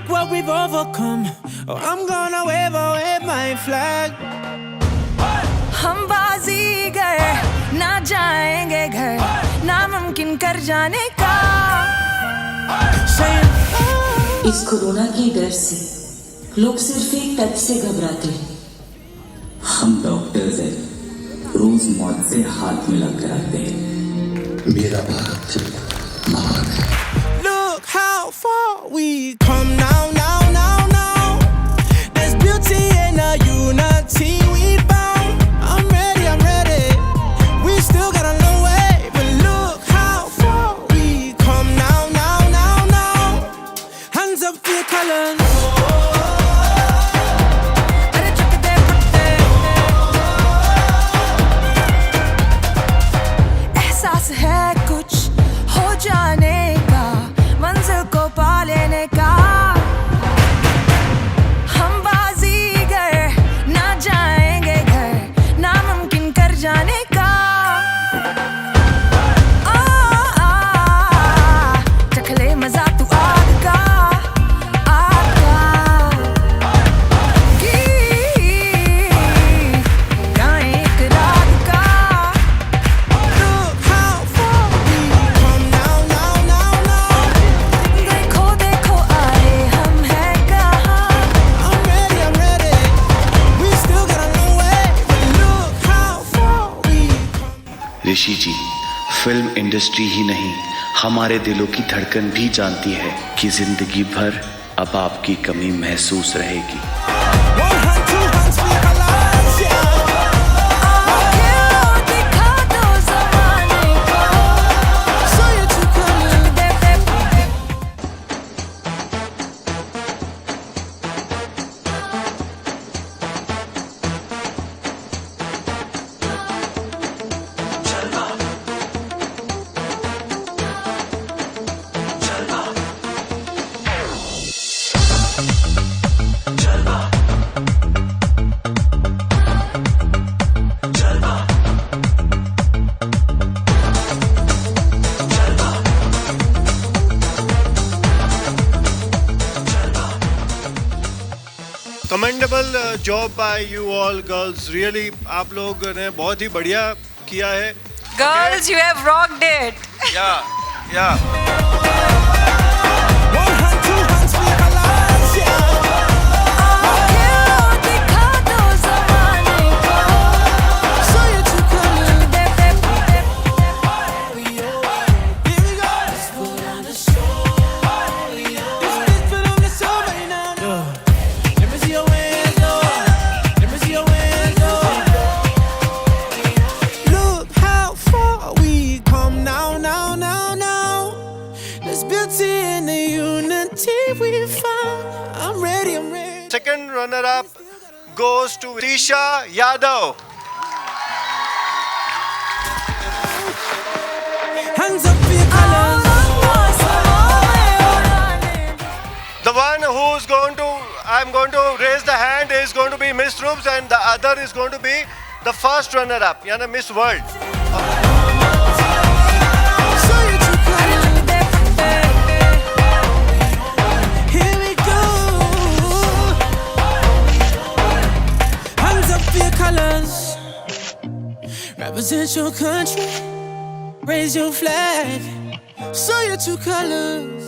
Look what we've overcome. Oh, I'm gonna wave my flag. हम बाजीगर ना जाएंगे घर नामुमकिन कर जाने का इस कोरोना के डर से लोग सिर्फ एक टच से घबराते हैं। हम डॉक्टर्स हैं, रोज मौत से हाथ मिला कर आते हैं। मेरा भारत महान है। Look how far we come now. There's beauty in the unity we found. I'm ready. We still got a long way, but look how far we come now. Hands up for your colors. एहसास है कुछ हो जाने का मंजिल को पा लेने का हम बाजीगर ना जाएंगे घर नामुमकिन कर जाने का चखले मजा तू आग का गाएं एक राग का Look how far we come now. देखो आए हम हैं कहाँ I'm ready. We still got a long way, but look how far we come. Rishi ji, film industry ही नहीं हमारे दिलों की धड़कन भी जानती है कि जिंदगी भर अब आपकी कमी महसूस रहेगी। One hand, two hands for your colors, yeah. दिखा दो ज़माने को Show your true colors. Commendable job by you all girls, really आप लोग ने बहुत ही बढ़िया किया है। Girls, you have rocked it. या One hand, two hands for your colors, yeah. दिखा दो ज़माने को Show your true colors. Here we go. Let's put on the show. Let's put on the show right now. Let me see your hands up. Let me see your hands up. Look how far we come now. There's beauty in the unity we found. I'm ready. Second runner up goes to Tisha Yadav. Hands up for your colors. The one who's I'm going to raise the hand is going to be Miss Reubs, and the other is going to be the first runner up, यानी Miss World. Show your true colors. Here we go. Hands up for your colors. Represent your country. Raise your flag. Show your true colors.